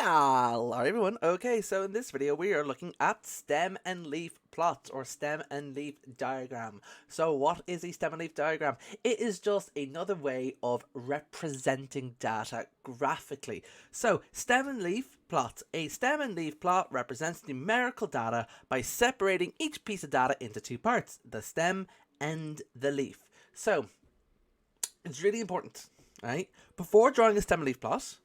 Hello everyone. Okay, so in this video we are looking at stem and leaf plots or stem and leaf diagram. So what is a stem and leaf diagram? It is just another way of representing data graphically. So stem and leaf plots. A stem and leaf plot represents numerical data by separating each piece of data into two parts, the stem and the leaf. So it's really important, right? Before drawing a stem and leaf plot,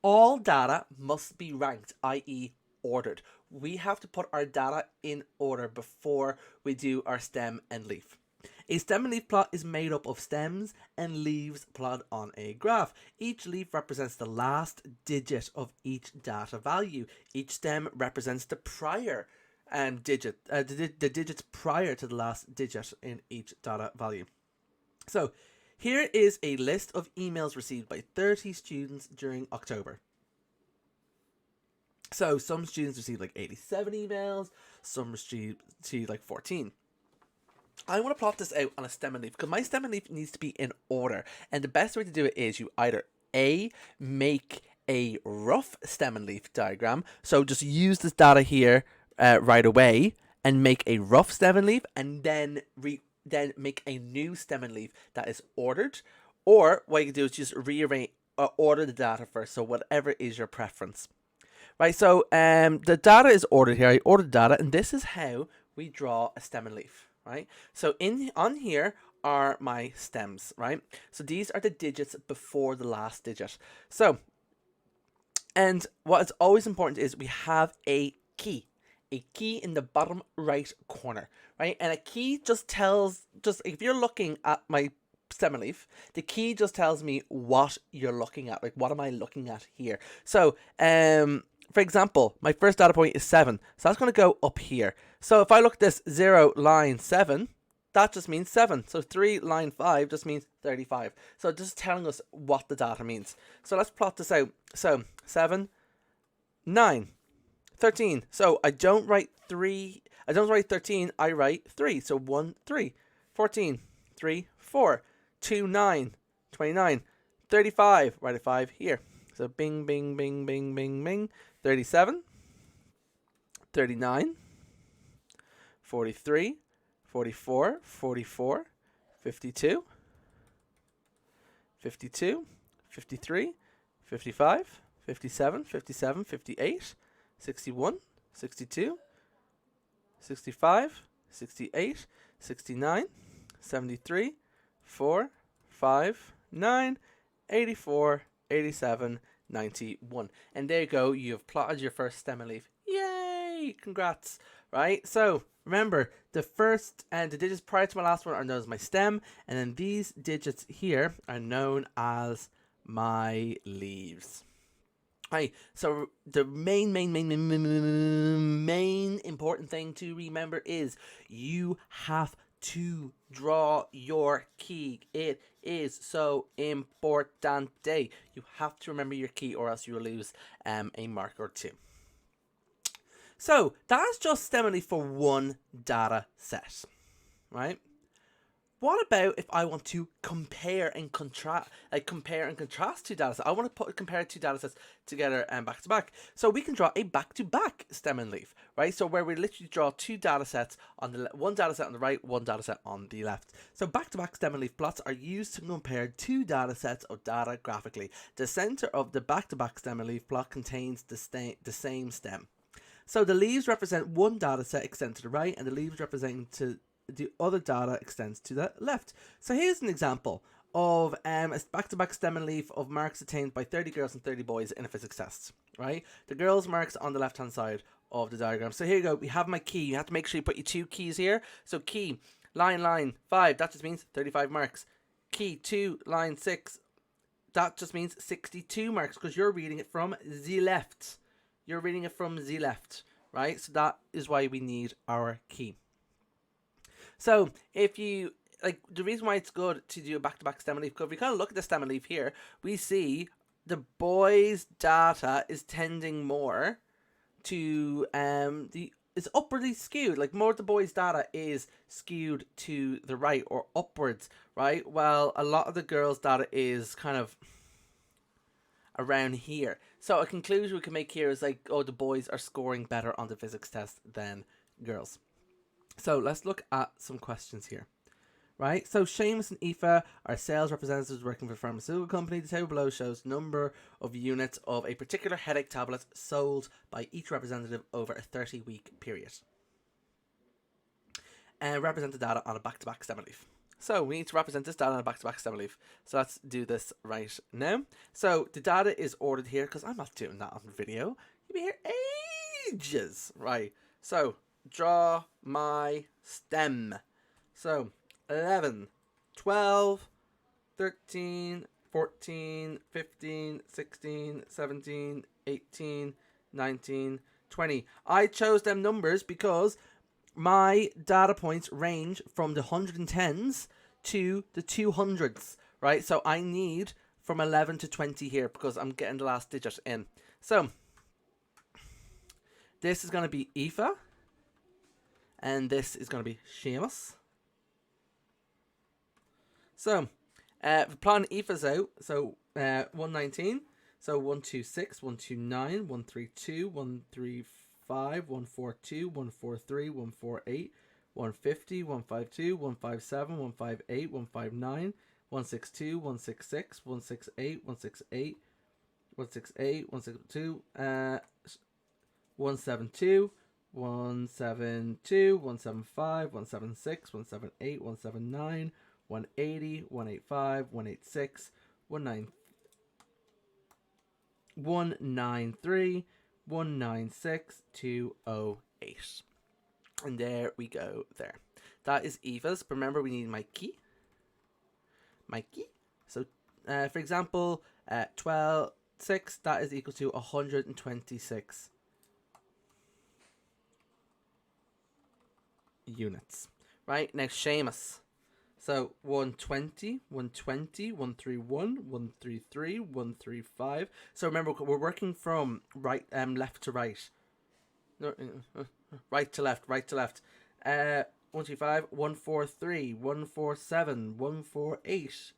all data must be ranked, i.e. ordered. We have to put our data in order before we do our stem and leaf. A stem and leaf plot is made up of stems and leaves plotted on a graph. Each leaf represents the last digit of each data value. Each stem represents the prior digit, the digits prior to the last digit in each data value. So here is a list of emails received by 30 students during October. So some students received like 87 emails, some received like 14. I want to plot this out on a stem and leaf because my stem and leaf needs to be in order. And the best way to do it is you either A, make a rough stem and leaf diagram. So just use this data here right away and make a rough stem and leaf, and then make a new stem and leaf that is ordered. Or what you can do is just rearrange order the data first. So whatever is your preference. Right, so the data is ordered here. I ordered data, and this is how we draw a stem and leaf, right? So on here are my stems, right? So these are the digits before the last digit. So, and what is always important is we have a key in the bottom right corner, right? And a key just tells, if you're looking at my stem and leaf, the key just tells me what you're looking at, like what am I looking at here. So, for example, my first data point is 7, so that's going to go up here. So if I look at this 0 line 7, that just means 7. So 3 line 5 just means 35. So just telling us what the data means. So let's plot this out. So 7, 9, 13. So I don't write 3. I don't write 13. I write 3. So 1, 3, 14, 3, 4, 2, 9, 29, 35. Write a 5 here. So bing, bing, bing, bing, bing, bing. 37, 39, 43, 44, 44, 52, 52, 53, 55, 57, 57, 58, 61, 62, 65, 68, 69, 73, 4, 5, 9, 84, 87, 91. And there you go, you've plotted your first stem and leaf. Yay! Congrats! Right? So remember, the first and the digits prior to my last one are known as my stem, and then these digits here are known as my leaves. Right, so the main important thing to remember is you have to draw your key. It is so important. You have to remember your key or else you will lose a mark or two. So that's just stem and leaf for one data set, right? What about if I want to compare and contrast two data sets? I want to compare two data sets together and back to back. So we can draw a back to back stem and leaf, right? So where we literally draw two data sets on the one data set on the right, one data set on the left. So back to back stem and leaf plots are used to compare two data sets of data graphically. The center of the back to back stem and leaf plot contains the same stem. So the leaves represent one data set extend to the right, and the leaves represent to the other data extends to the left. So here's an example of a back-to-back stem and leaf of marks attained by 30 girls and 30 boys in a physics test, right? The girls' marks on the left-hand side of the diagram. So here you go. We have my key. You have to make sure you put your two keys here. So key, line 5, that just means 35 marks. Key 2, line 6, that just means 62 marks because you're reading it from the left. You're reading it from the left, right? So that is why we need our key. So if you, like, the reason why it's good to do a back-to-back stem and leaf, because if we kind of look at the stem and leaf here, we see the boys' data is tending more to, it's upwardly skewed. Like, more of the boys' data is skewed to the right or upwards, right? While a lot of the girls' data is kind of around here. So a conclusion we can make here is like, oh, the boys are scoring better on the physics test than girls. So let's look at some questions here. Right, so Seamus and Aoife are sales representatives working for a pharmaceutical company. The table below shows number of units of a particular headache tablet sold by each representative over a 30-week period. And represent the data on a back-to-back stem leaf. So we need to represent this data on a back-to-back stem leaf. So let's do this right now. So the data is ordered here because I'm not doing that on video. You'll be here ages. Right, so draw my stem. So 11, 12, 13, 14, 15, 16, 17, 18, 19, 20. I chose them numbers because my data points range from the 110s to the 200s, right? So I need from 11 to 20 here because I'm getting the last digit in. So this is going to be Aoife, and this is going to be Seamus. So, plotting Aoife's out, so 119, so 126, 129, 132, 135, 142, 143, 148, 150, 152, 157, 158, 159, 162, 166, 168, 168, 168, 162, 172, 172, 175, 176, 178, 179, 180, 185, 186, 193, 196, 208. And there we go there. That is Aoife's. Remember, we need my key. My key. So, for example, 12, 6, that is equal to 126 units. Right, next, Seamus. So 120, 120, 131, 133, 135. So remember, we're working from right, left to right. No, right to left, right to left. 125, 143, 147, 148,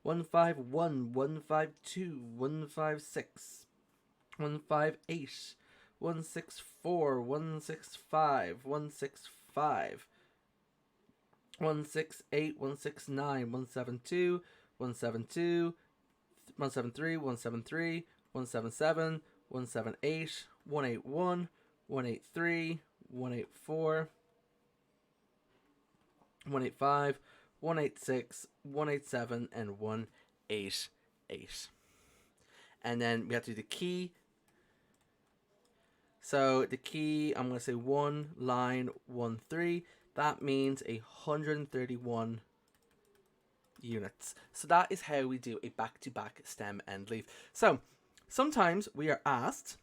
151, 152, 156, 158, 164, 165, 165. 168, 169, 172, 172, 173, 173, 177, 178, 181, 183, 184, 185, 186, 187, and 188. And then we have to do the key. So the key, I'm going to say 1, line 1, 3. That means 131 units. So that is how we do a back-to-back stem end leaf. So sometimes we are asked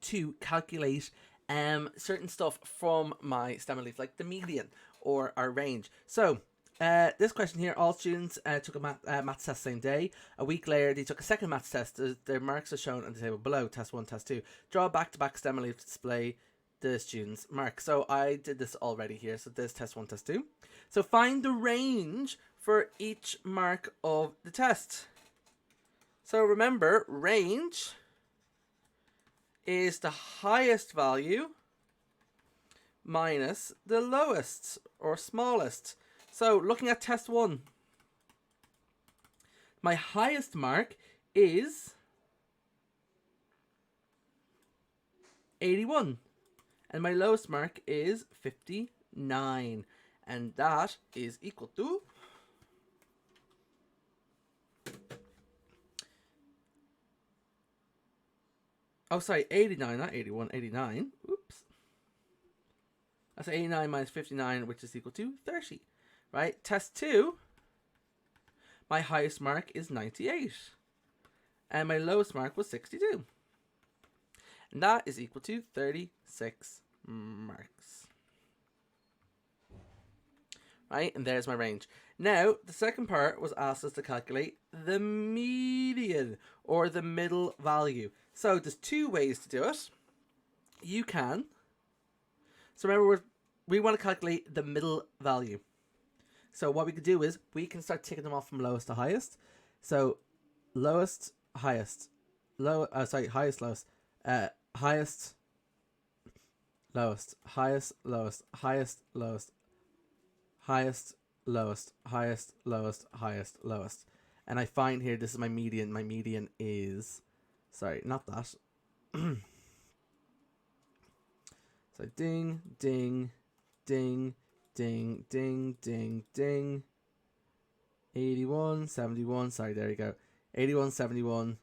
to calculate certain stuff from my stem and leaf, like the median or our range. So this question here, all students took a maths test same day. A week later, they took a second maths test. Their marks are shown on the table below, test 1, test 2. Draw a back-to-back stem and leaf to display the students' mark. So I did this already here. So there's test 1, test 2. So find the range for each mark of the test. So remember, range is the highest value minus the lowest or smallest. So looking at test 1, my highest mark is 81. And my lowest mark is 59. And that is equal to 89, not 81, 89. Oops. That's 89 minus 59, which is equal to 30. Right? Test 2, my highest mark is 98. And my lowest mark was 62. And that is equal to 36 marks. Right? And there's my range. Now, the second part was asked us to calculate the median, or the middle value. So there's two ways to do it. You can. So remember, we want to calculate the middle value. So what we could do is we can start ticking them off from lowest to highest. So lowest, highest, highest, lowest, highest, lowest, highest, lowest, highest, lowest, highest, lowest, highest, lowest, highest, lowest. And I find here, this is my median. My median is, sorry, not that. So ding, ding, ding, ding, ding, ding, ding. 81, 71, sorry, there you go. 81, 71,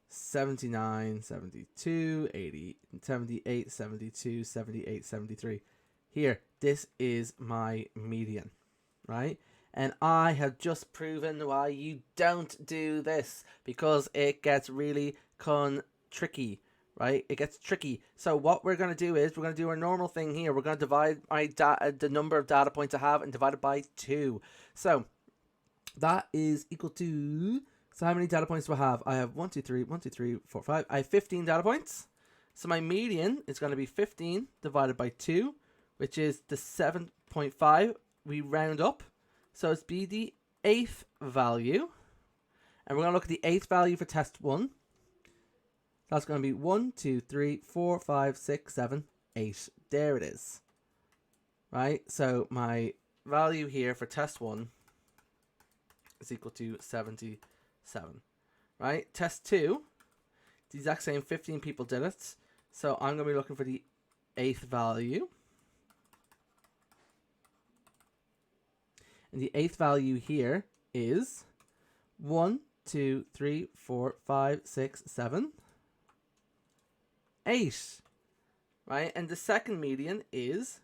79, 72, 80, 78, 72, 78, 73. Here, this is my median, right? And I have just proven why you don't do this, because it gets really tricky, right? It gets tricky. So what we're going to do is we're going to do our normal thing here. We're going to divide the number of data points I have and divide it by 2. So that is equal to, so how many data points do I have? I have 1, 2, 3, 1, 2, 3, 4, 5. I have 15 data points. So my median is going to be 15 divided by 2, which is the 7.5. We round up. So it's be the 8th value. And we're going to look at the 8th value for test 1. That's going to be 1, 2, 3, 4, 5, 6, 7, 8. There it is. Right? So my value here for test 1 is equal to 77. Right? Test 2, the exact same, 15 people did it. So I'm going to be looking for the 8th value. And the 8th value here is 1, 2, 3, 4, 5, 6, 7, 8. Right? And the second median is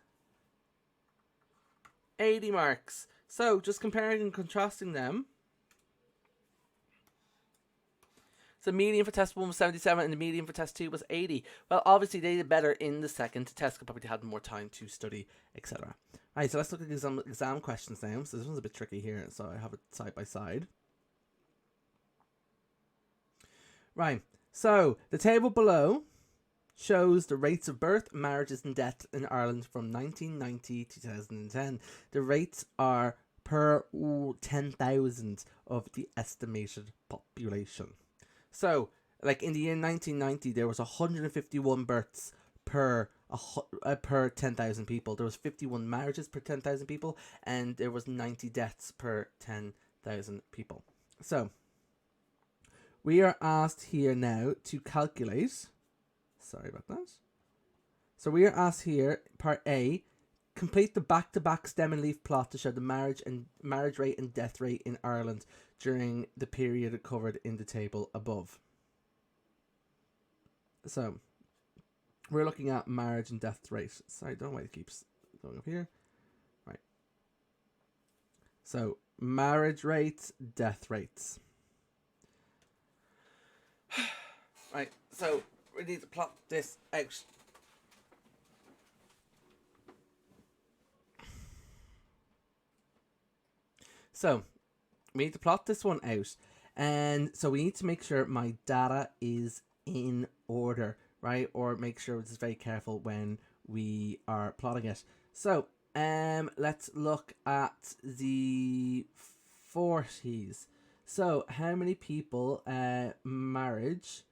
80 marks. So just comparing and contrasting them. So the median for test 1 was 77 and the median for test 2 was 80. Well, obviously they did better in the second test. They probably had more time to study, etc. Alright, so let's look at some exam questions now. So this one's a bit tricky here, so I have it side by side. Right, so the table below shows the rates of birth, marriages and death in Ireland from 1990 to 2010. The rates are per 10,000 of the estimated population. So, like in the year 1990, there was 151 births per 10,000 people. There was 51 marriages per 10,000 people, and there was 90 deaths per 10,000 people. So, we are asked here now to calculate. Sorry about that. So we are asked here, part A, complete the back-to-back stem and leaf plot to show the marriage rate and death rate in Ireland during the period covered in the table above. So we're looking at marriage and death rate. Sorry, I don't know why it keeps going up here. Right. So marriage rates, death rates. Right. So we need to plot this out. So we need to plot this one out, and so we need to make sure my data is in order, right? Or make sure it's very careful when we are plotting it. So let's look at the 40s. So how many people marriage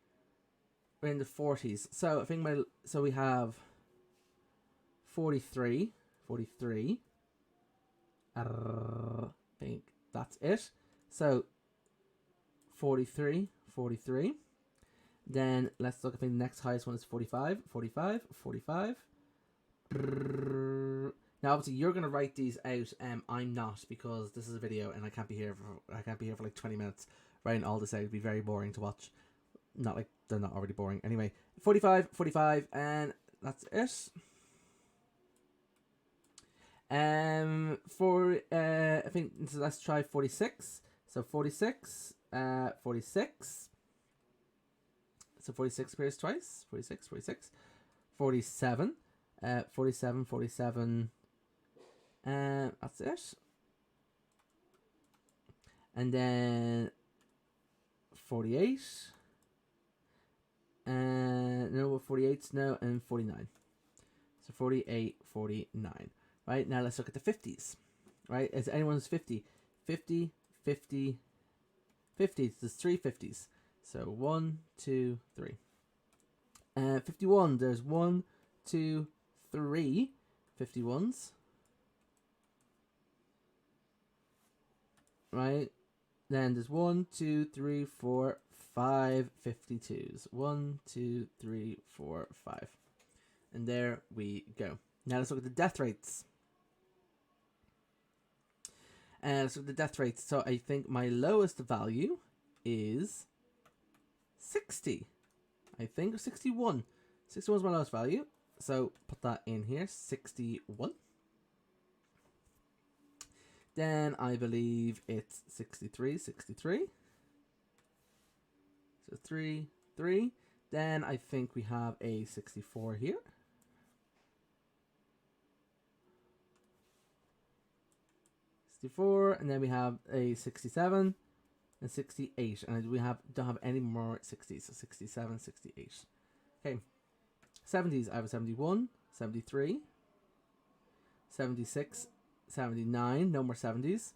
in the 40s? So I think so we have 43. I think that's it. So 43. Then let's look. I think the next highest one is 45. Now obviously you're gonna write these out. I'm not, because this is a video and I can't be here for like 20 minutes writing all this out. It'd be very boring to watch. Not like they're not already boring. Anyway, 45, and that's it. I think so let's try 46. So 46, 46. So 46 appears twice. 46. 47. 47. That's it. And then 48. No, 48's no, and 49. So 48, 49. Right, now let's look at the 50s. Right, is anyone's 50? 50. There's 3 50s. So 1, 2, 3. 51, there's 1, 2, 3 51s. Right? Then there's 1, 2, 3, 4, 5 52s. 1, 2, 3, 4, 5. And there we go. Now let's look at the death rates. And so the death rates. So I think my lowest value is 60. I think 61. 61 is my lowest value. So put that in here. 61. Then I believe it's 63. 63. So 3, 3. Then I think we have a 64 here. 64, and then we have a 67 and 68, and we don't have any more 60s, so 67, 68. Okay, 70s, I have a 71, 73, 76, 79, no more 70s.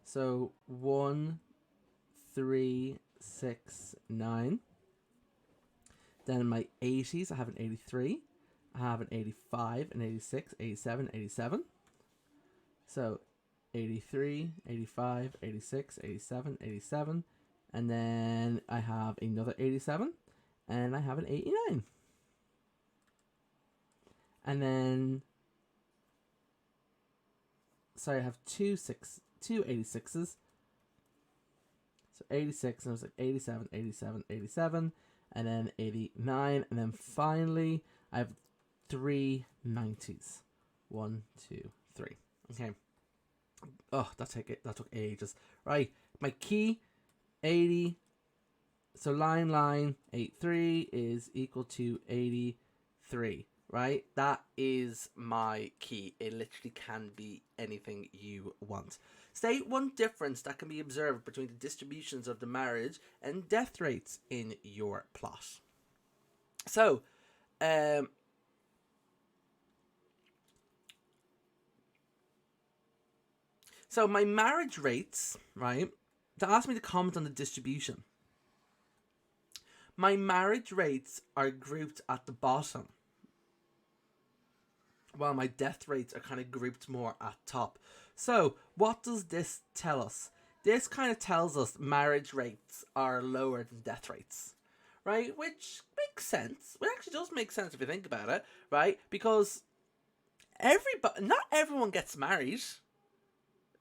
So 1, 3, 6, 9. Then my 80s, I have an 83, I have an 85, an 86, 87, 87. So 83, 85, 86, 87, 87. And then I have another 87. And I have an 89. And then... Sorry, I have two 86s. So 86, and I was like 87, 87, 87. And then 89. And then finally, I have 3 90s. 1, 2, 3. Okay. Oh, that took ages. Right, my key, 80. So line 83 is equal to 83. Right, that is my key. It literally can be anything you want. State one difference that can be observed between the distributions of the marriage and death rates in your plot. So, So my marriage rates, right? They asked me to comment on the distribution. My marriage rates are grouped at the bottom, while my death rates are kind of grouped more at top. So what does this tell us? This kind of tells us marriage rates are lower than death rates, right? Which makes sense. It actually does make sense if you think about it, right? Because not everyone gets married.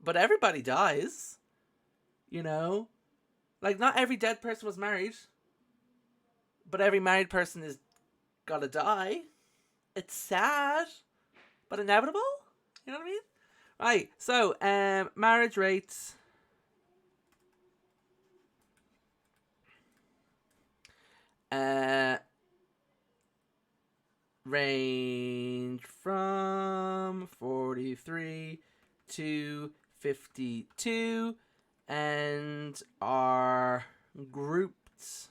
But everybody dies, you know? Like, not every dead person was married. But every married person is gotta die. It's sad, but inevitable. You know what I mean? Right, so, marriage rates. Range from 43 to 52 and are grouped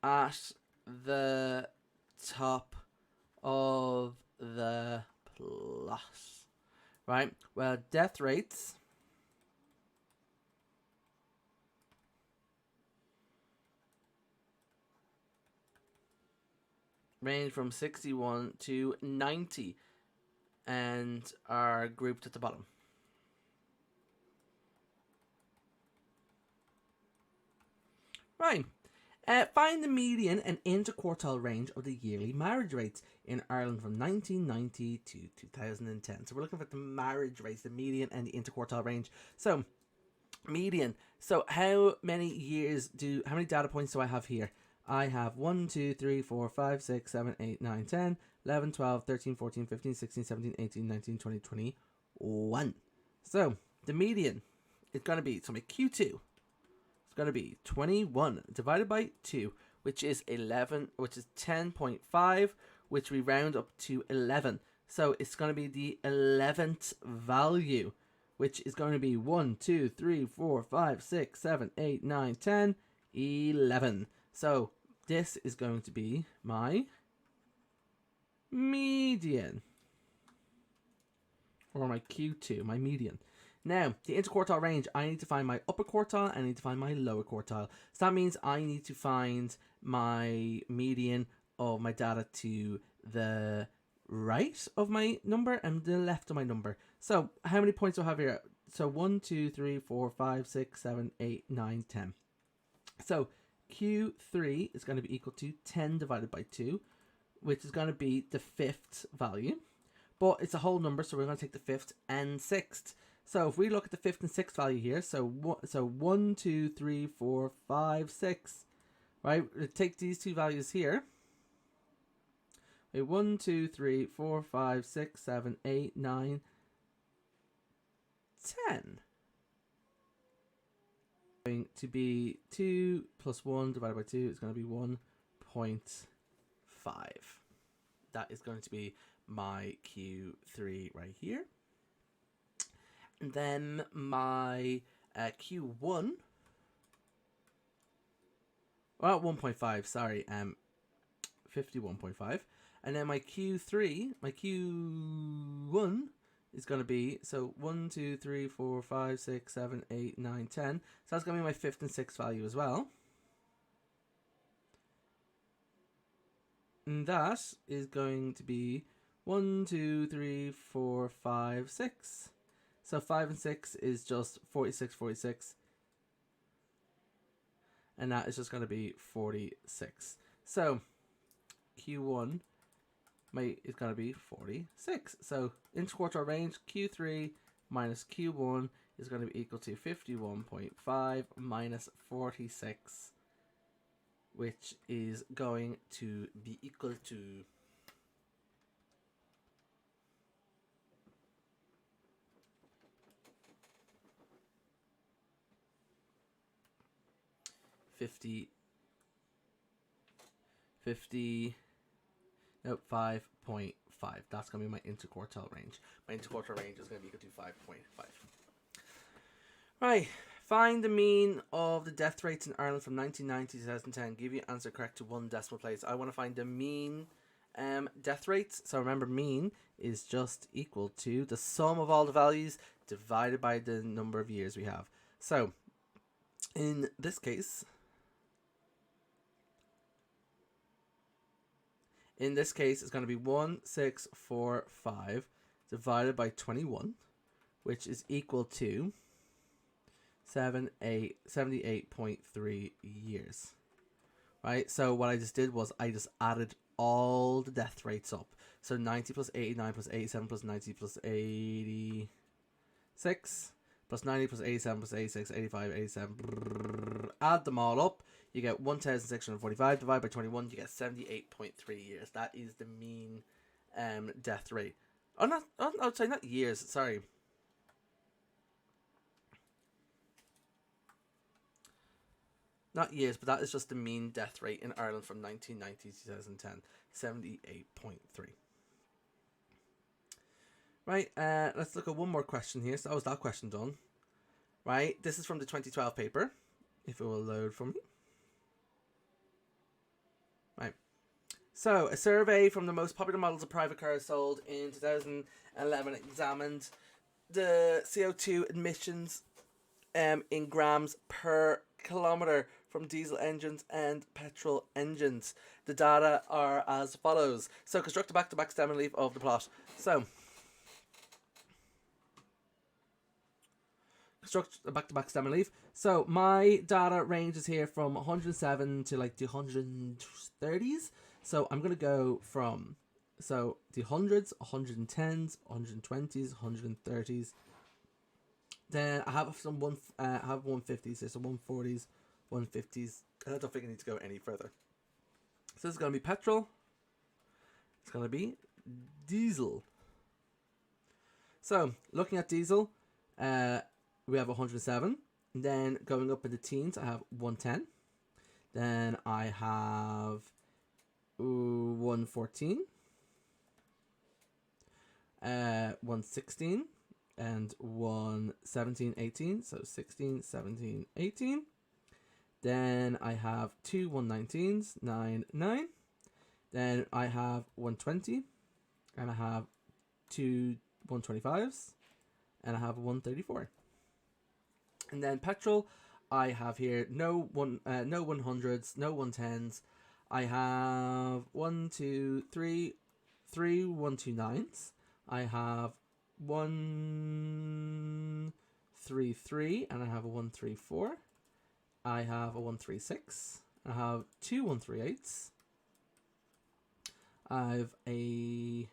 at the top of the plot. Right? Well, death rates range from 61 to 90 and are grouped at the bottom. Right. Find the median and interquartile range of the yearly marriage rates in Ireland from 1990 to 2010. So we're looking for the marriage rates, the median and the interquartile range. So, median. So how many data points do I have here? I have 1, 2, 3, 4, 5, 6, 7, 8, 9, 10, 11, 12, 13, 14, 15, 16, 17, 18, 19, 20, 21. So, the median is going to be, so my Q2 is going to be 21 divided by 2, which is 11, which is 10.5, which we round up to 11. So, it's going to be the 11th value, which is going to be 1, 2, 3, 4, 5, 6, 7, 8, 9, 10, 11. So, this is going to be my median. Or my Q2, my median. Now, the interquartile range, I need to find my upper quartile and I need to find my lower quartile. So that means I need to find my median of my data to the right of my number and the left of my number. So how many points do I have here? So 1, 2, 3, 4, 5, 6, 7, 8, 9, 10. So Q3 is going to be equal to 10 divided by 2, which is going to be the fifth value. But it's a whole number, so we're going to take the fifth and sixth. So if we look at the fifth and sixth value here, so 1, 2, 3, 4, 5, 6, right? We take these two values here. 1, 2, 3, 4, 5, 6, 7, 8, 9, 10. Going to be 2 plus 1 divided by 2 is going to be 1.5. That is going to be my Q3 right here. And then my Q1, well, 1.5, sorry, 51.5. And then my Q3, my Q1 is going to be, so 1, 2, 3, 4, 5, 6, 7, 8, 9, 10. So that's going to be my fifth and sixth value as well. And that is going to be 1, 2, 3, 4, 5, 6. So 5 and 6 is just 46, 46. And that is just going to be 46. So Q1 is going to be 46. So interquartile range, Q3 minus Q1 is going to be equal to 51.5 minus 46, which is going to be equal to 5.5. That's going to be my interquartile range. My interquartile range is going to be equal to 5.5. Right. Find the mean of the death rates in Ireland from 1990 to 2010. Give your answer correct to one decimal place. I want to find the mean death rates. So remember, mean is just equal to the sum of all the values divided by the number of years we have. So in this case, it's going to be 1645 divided by 21, which is equal to 78.3 years. Right? So what I just did was I just added all the death rates up. So 90 plus 89 plus 87 plus 90 plus 86 plus 90 plus 87 plus 86, 85, 87. Add them all up. You get 1,645 divided by 21. You get 78.3 years. That is the mean death rate. I would say not years. Sorry. Not years, but that is just the mean death rate in Ireland from 1990 to 2010. 78.3. Right, let's look at one more question here. So that was that question done. Right, this is from the 2012 paper. If it will load for me. Right. So, a survey from the most popular models of private cars sold in 2011 examined the CO2 emissions in grams per kilometre from diesel engines and petrol engines. The data are as follows. So, construct a back-to-back stem and leaf of the plot. So, construct a back-to-back stem and leaf. So, my data ranges here from 107 to like the 130s. So I'm going to go from, so the hundreds, 110s, 120s, 130s. Then I have some 150s, there's some 140s, 150s. I don't think I need to go any further. So this is going to be petrol. It's going to be diesel. So looking at diesel, we have 107. And then going up in the teens, I have 110. Then I have 114, 116, and 117, 18. So 16, 17, 18. Then I have two 119s, 9, 9. Then I have 120, and I have two 125s, and I have a 134. And then petrol, I have here no 100s, no 110s. I have 3 129s. I have 133, and I have a 134. I have a 136. I have two 138s. I have a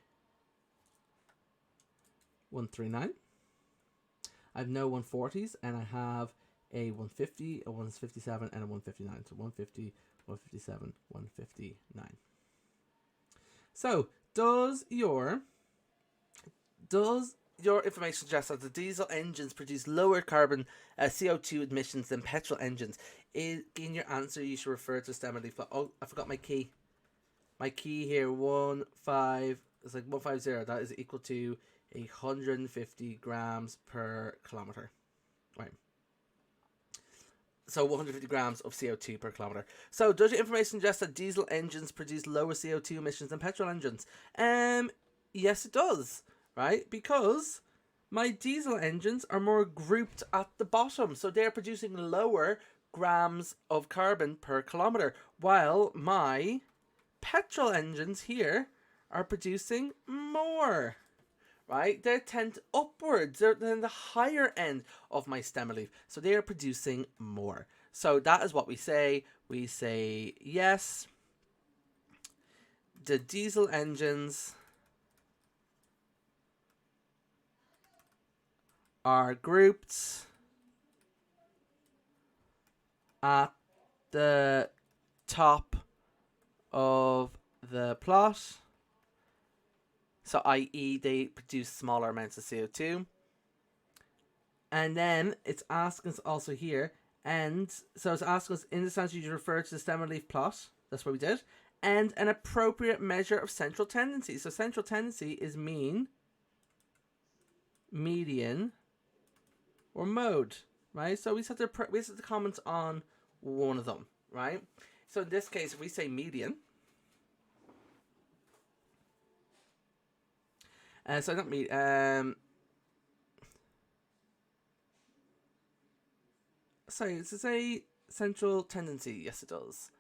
139. I have no 140s, and I have a 150, a 157, and a 159. So 150, 157, 159. So does your information suggest that the diesel engines produce lower carbon CO2 emissions than petrol engines? In your answer, you should refer to stem and leaf. Oh, I forgot my key. My key here, 150. That is equal to 150 grams per kilometer. Right. So 150 grams of CO2 per kilometer. So does your information suggest that diesel engines produce lower CO2 emissions than petrol engines? Yes, it does. Right? Because my diesel engines are more grouped at the bottom. So they're producing lower grams of carbon per kilometer. While my petrol engines here are producing more. Right? They tend upwards. They're in the higher end of my stem leaf. So they are producing more. So that is what we say. We say yes. The diesel engines are grouped at the top of the plot. So, i.e., they produce smaller amounts of CO2. And then it's asking us also here, and so it's asking us, in this answer, you refer to the stem and leaf plot. That's what we did. And an appropriate measure of central tendency. So, central tendency is mean, median, or mode, right? So we just have to comment on one of them, right? So in this case, if we say median, so not median, sorry, does it say central tendency? Yes, it does.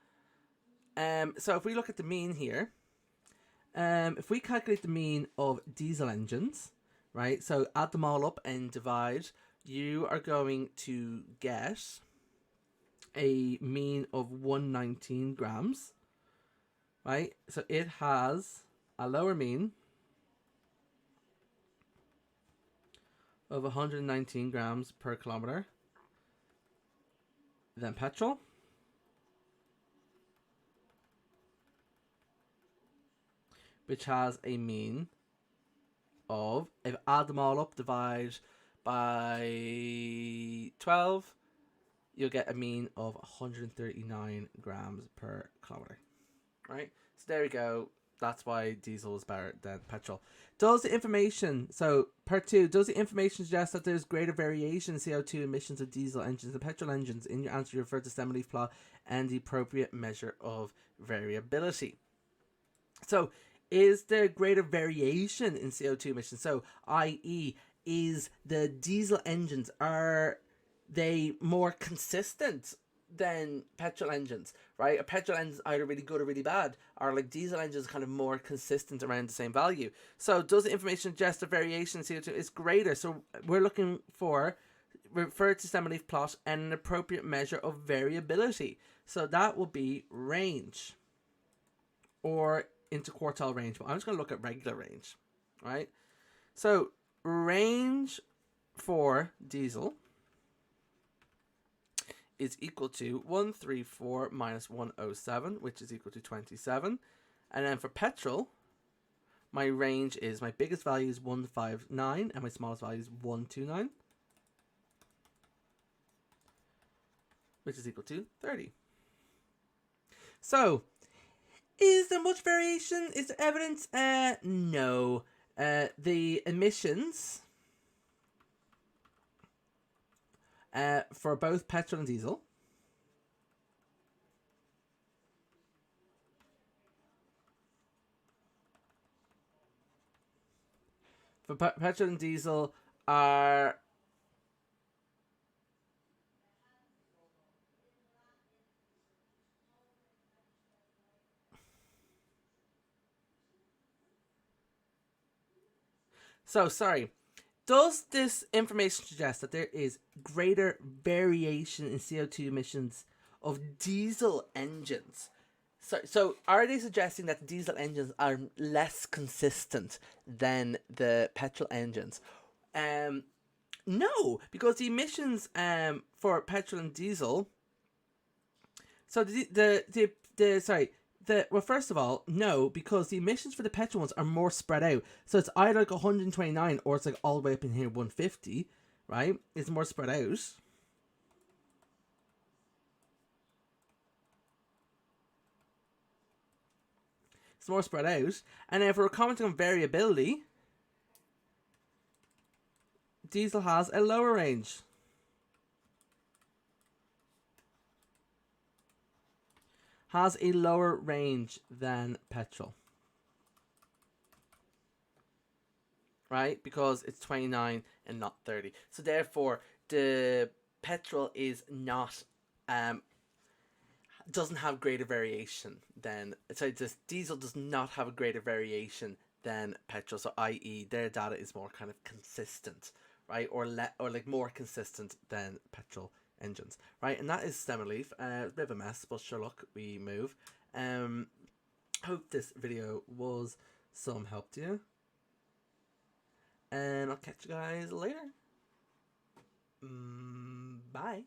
So if we look at the mean here, if we calculate the mean of diesel engines, right? So add them all up and divide, you are going to get a mean of 119 grams, right? So it has a lower mean of 119 grams per kilometer than petrol. Which has a mean of, if I add them all up, divide by 12, you'll get a mean of 139 grams per kilometer. Right? So there we go. That's why diesel is better than petrol. Does the information, so part 2, does the information suggest that there's greater variation in CO2 emissions of diesel engines than petrol engines? In your answer, you refer to stem and leaf plot and the appropriate measure of variability. So, is there greater variation in CO2 emissions? So, i.e., is the diesel engines, are they more consistent than petrol engines, right? A petrol engine is either really good or really bad, or like diesel engines kind of more consistent around the same value. So does the information suggest the variation in CO2 is greater? So we're looking for, refer to stem and leaf plot and an appropriate measure of variability. So that will be range or interquartile range, but I'm just going to look at regular range, right? So range for diesel is equal to 134 minus 107, which is equal to 27. And then for petrol, my range is, my biggest value is 159 and my smallest value is 129, which is equal to 30. So, is there much variation? Is there evidence? No. The emissions for both petrol and diesel petrol and diesel are so sorry. Does this information suggest that there is greater variation in CO2 emissions of diesel engines? So are they suggesting that diesel engines are less consistent than the petrol engines? Um, no, because the emissions for petrol and diesel. So the sorry. Well, first of all, no, because the emissions for the petrol ones are more spread out. So it's either like 129 or it's like all the way up in here 150, right? It's more spread out. It's more spread out. And if we're commenting on variability, diesel has a lower range. Has a lower range than petrol. Right? Because it's 29 and not 30. So therefore, the petrol is not doesn't have greater variation than, sorry, this diesel does not have a greater variation than petrol. So i.e. their data is more kind of consistent, right? Or like more consistent than petrol engines, right? And that is Stem Leaf. It's a bit of a mess, but sure, look, we move. Hope this video was some help to you, and I'll catch you guys later. Bye.